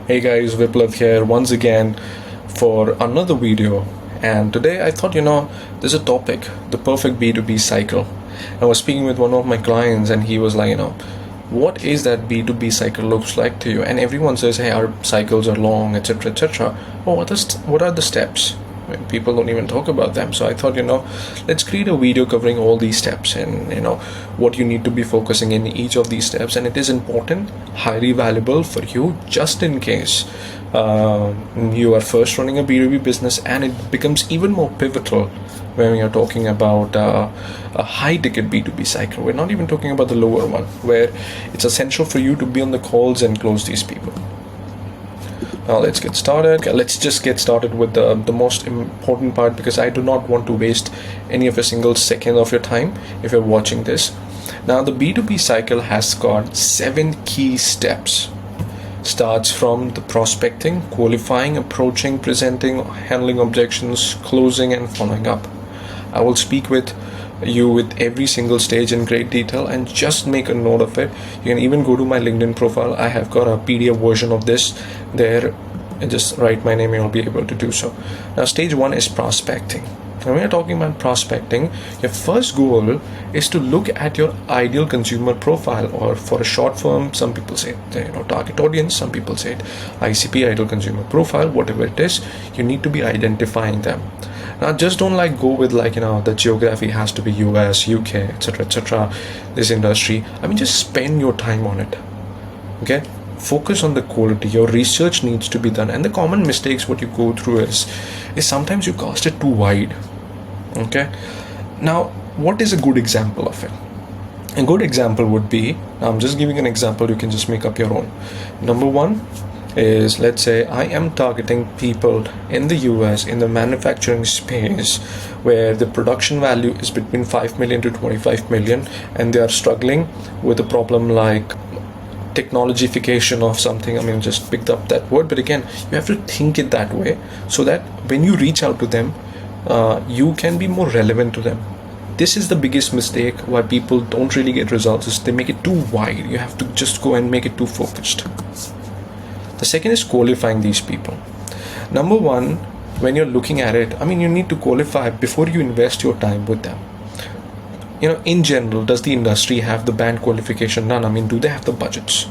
Hey guys, Viplove here once again for another video. And today I thought, there's a topic, the perfect B2B cycle. I was speaking with one of my clients and he was like, what is that B2B cycle looks like to you? And everyone says, hey, our cycles are long, etc., etc. Well, what are the steps? I mean, people don't even talk about them. So I thought, let's create a video covering all these steps and, what you need to be focusing in each of these steps. And it is important, highly valuable for you, just in case you are first running a B2B business, and it becomes even more pivotal when we are talking about a high ticket B2B cycle. We're not even talking about the lower one, where it's essential for you to be on the calls and close these people. Now let's get started. Okay, let's just get started with the most important part, because I do not want to waste any of a single second of your time if you're watching this. Now the B2B cycle has got 7 key steps. Starts from the prospecting, qualifying, approaching, presenting, handling objections, closing, and following up. I will speak with you with every single stage in great detail, and just make a note of it. You can even go to my LinkedIn profile. I have got a PDF version of this there, and just write my name and you'll be able to do so. Now stage 1 is prospecting. When we are talking about prospecting, your first goal is to look at your ideal consumer profile, or for a short form, some people say target audience, some people say it ICP, ideal consumer profile, whatever it is, you need to be identifying them. Now just don't go with the geography has to be US, UK, etc., etc., this industry. I mean, just spend your time on it. Okay, focus on the quality. Your research needs to be done, and the common mistakes what you go through is sometimes you cast it too wide. Okay, now what is a good example of it? A good example would be, I'm just giving an example, you can just make up your own. Number 1 is, let's say I am targeting people in the US in the manufacturing space where the production value is between 5 million to 25 million, and they are struggling with a problem like technologification of something. I mean, just picked up that word, but again, you have to think it that way so that when you reach out to them, you can be more relevant to them. This is the biggest mistake why people don't really get results, is they make it too wide. You have to just go and make it too focused. The second is qualifying these people. Number 1, when you're looking at it, I mean, you need to qualify before you invest your time with them. In general, does the industry have the band qualification? None. I mean, do they have the budgets?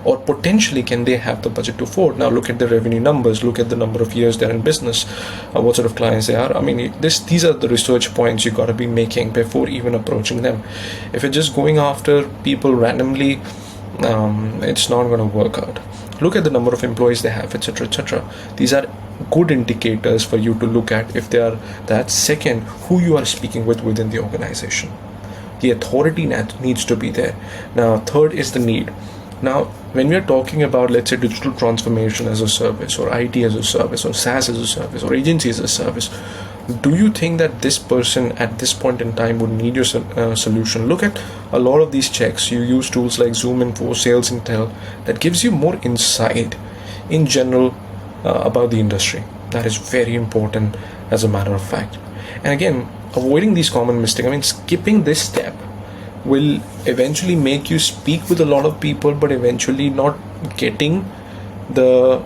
Or potentially, can they have the budget to afford? Now look at the revenue numbers, look at the number of years they're in business, what sort of clients they are. I mean, these are the research points you got to be making before even approaching them. If you're just going after people randomly, it's not going to work out. Look at the number of employees they have, etc., etc. These are good indicators for you to look at if they are that. Second, who you are speaking with within the organization. The authority needs to be there. Now, third is the need. Now, when we are talking about, let's say, digital transformation as a service, or IT as a service, or SaaS as a service, or agency as a service, do you think that this person at this point in time would need your solution? Look at a lot of these checks. You use tools like Zoom Info, Sales Intel, that gives you more insight in general about the industry. That is very important, as a matter of fact. And again, avoiding these common mistakes, I mean, skipping this step will eventually make you speak with a lot of people, but eventually not getting the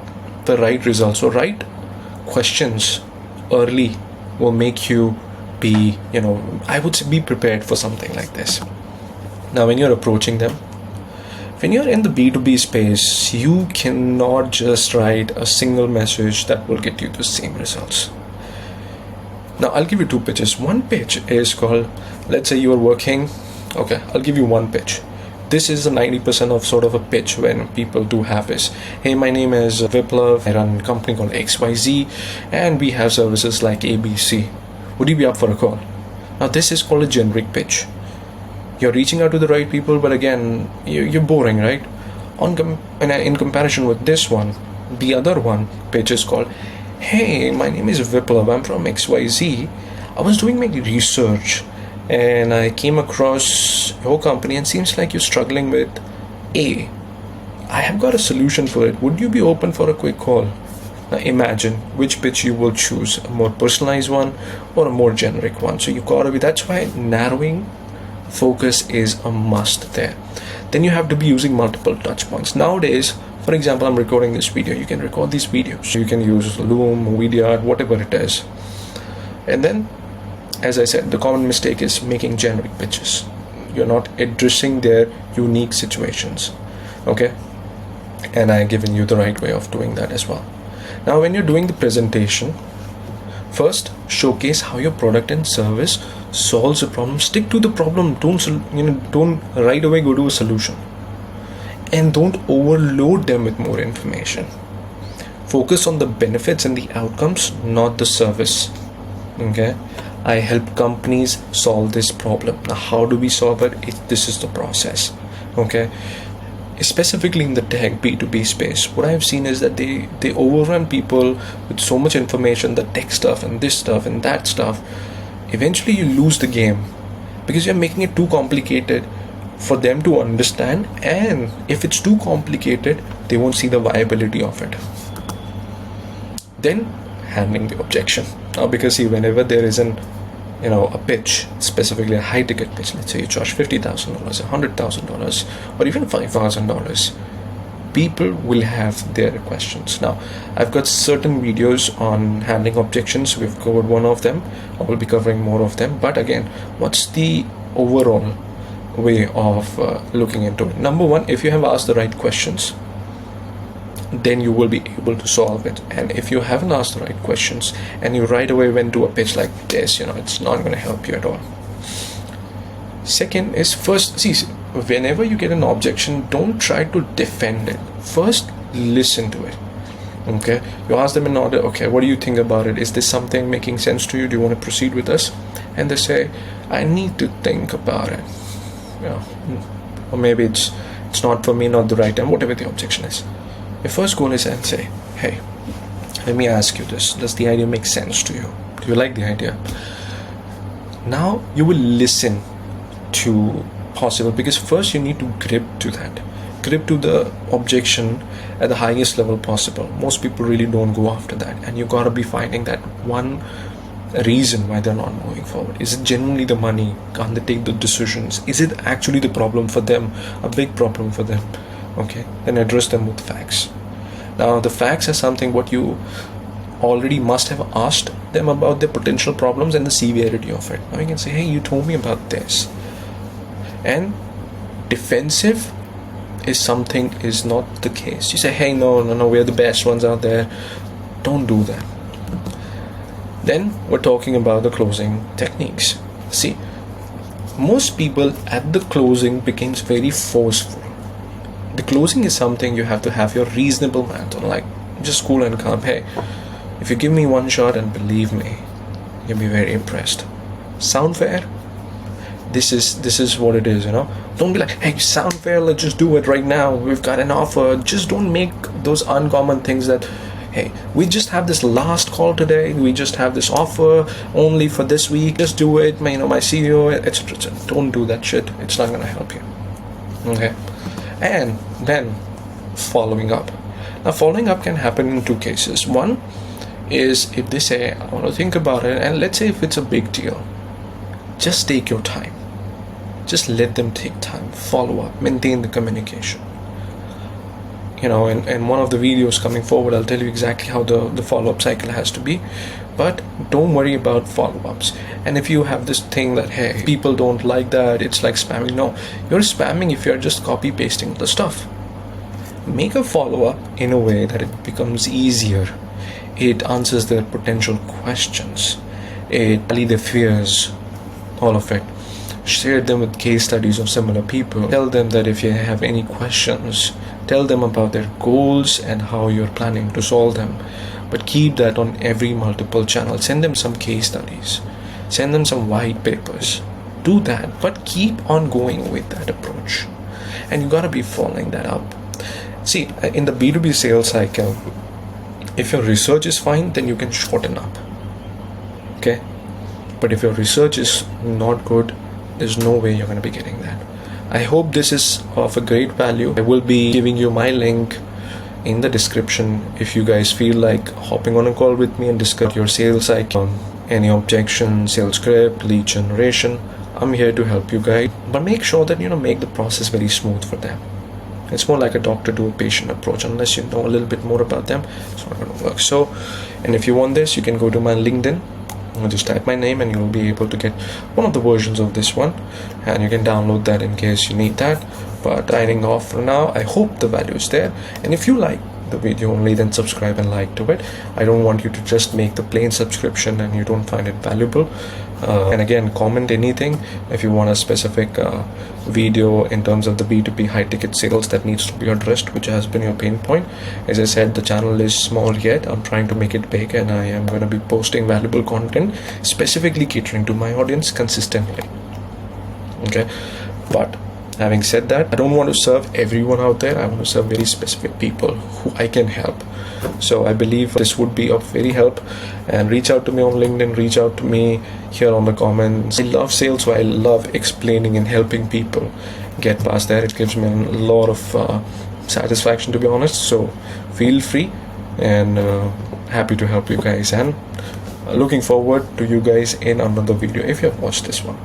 right results. So right questions early will make you be, I would say, be prepared for something like this. Now, when you're approaching them, when you're in the B2B space, you cannot just write a single message that will get you the same results. Now, I'll give you 2 pitches. One pitch is called, let's say you are working, okay, I'll give you one pitch. This is the 90% of sort of a pitch when people do have this. Hey, my name is Viplove. I run a company called XYZ, and we have services like ABC. Would you be up for a call? Now, this is called a generic pitch. You're reaching out to the right people, but again, you're boring, right? In comparison with this one, the other one pitch is called, hey, my name is Viplove. I'm from XYZ. I was doing my research, and I came across your company, and seems like you're struggling with A. I have got a solution for it. Would you be open for a quick call? Now imagine which pitch you will choose, a more personalized one or a more generic one. So you gotta be, that's why narrowing focus is a must there. Then you have to be using multiple touch points. Nowadays, For example, I'm recording this video. You can record these videos. You can use Loom, Vidyard, whatever it is. And then, as I said, the common mistake is making generic pitches. You're not addressing their unique situations. Okay? And I've given you the right way of doing that as well. Now, when you're doing the presentation, first showcase how your product and service solves a problem. Stick to the problem. Don't right away go to a solution. And don't overload them with more information. Focus on the benefits and the outcomes, not the service. Okay? I help companies solve this problem. Now, how do we solve it? This is the process. Okay? Specifically in the tech B2B space, what I've seen is that they overrun people with so much information, the tech stuff and this stuff and that stuff. Eventually you lose the game because you're making it too complicated for them to understand, and if it's too complicated, they won't see the viability of it. Then handling the objection. Now, because see, whenever there is a pitch, specifically a high ticket pitch, let's say you charge $50,000, $100,000, or even $5,000, people will have their questions. Now, I've got certain videos on handling objections. We've covered one of them. I will be covering more of them. But again, what's the overall way of looking into it? Number one, if you have asked the right questions, then you will be able to solve it. And if you haven't asked the right questions and you right away went to a pitch like this, it's not going to help you at all. Second is, first, see, whenever you get an objection, don't try to defend it. First, listen to it. Okay, you ask them in order, okay, what do you think about it? Is this something making sense to you? Do you want to proceed with us? And they say, I need to think about it. Or maybe it's not for me, not the right time, whatever the objection is. Your first goal is and say, hey, let me ask you this. Does the idea make sense to you? Do you like the idea? Now you will listen to possible, because first you need to grip to the objection at the highest level possible. Most people really don't go after that, and you gotta be finding that one reason why they're not moving forward. Is it genuinely the money? Can't they take the decisions? Is it actually the problem for them, a big problem for them? Okay, then address them with facts. Now, the facts are something what you already must have asked them about their potential problems and the severity of it. Now you can say, hey, you told me about this. And defensive is not the case. You say, hey, no, we're the best ones out there. Don't do that. Then we're talking about the closing techniques. See, most people at the closing becomes very forceful. The closing is something you have to have your reasonable math on, like just cool and calm. Hey, if you give me one shot, and believe me, you'll be very impressed. Sound fair? This is what it is, Don't be like, hey, sound fair, let's just do it right now. We've got an offer. Just don't make those uncommon things that, hey, we just have this last call today. We just have this offer only for this week. Just do it, my CEO, etc. Don't do that shit. It's not gonna help you. Okay. And then following up. Now, following up can happen in two cases. One is if they say, I want to think about it, and let's say if it's a big deal, just take your time. Just let them take time. Follow up. Maintain the communication. In one of the videos coming forward, I'll tell you exactly how the follow-up cycle has to be. But don't worry about follow-ups. And if you have this thing that, hey, people don't like that, it's like spamming. No, you're spamming if you're just copy-pasting the stuff. Make a follow-up in a way that it becomes easier. It answers their potential questions. It alleviates their fears, all of it. Share them with case studies of similar people. Tell them that if you have any questions, tell them about their goals and how you're planning to solve them. But keep that on every multiple channel. Send them some case studies. Send them some white papers. Do that, but keep on going with that approach. And you gotta be following that up. See, in the B2B sales cycle, if your research is fine, then you can shorten up. Okay? But if your research is not good, there's no way you're gonna be getting that. I hope this is of a great value. I will be giving you my link in the description if you guys feel like hopping on a call with me and discuss your sales cycle, any objection, sales script, lead generation. I'm here to help you guys, but make sure that make the process very smooth for them. It's more like a doctor to a patient approach. Unless you know a little bit more about them, it's not going to work. So, and if you want this, you can go to my LinkedIn. Just type my name and you'll be able to get one of the versions of this one, and you can download that in case you need that. But signing off for now. I hope the value is there, and if you like the video only, then subscribe and like to it. I don't want you to just make the plain subscription and you don't find it valuable. And again, comment anything if you want a specific video in terms of the B2B high ticket sales that needs to be addressed, which has been your pain point. As I said, the channel is small yet. I'm trying to make it big, and I am going to be posting valuable content specifically catering to my audience consistently. Okay, but having said that, I don't want to serve everyone out there. I want to serve very specific people who I can help. So I believe this would be of very help, and reach out to me on LinkedIn, reach out to me here on the comments. I love sales, so I love explaining and helping people get past that. It gives me a lot of satisfaction, to be honest. So feel free, and happy to help you guys, and looking forward to you guys in another video if you have watched this one.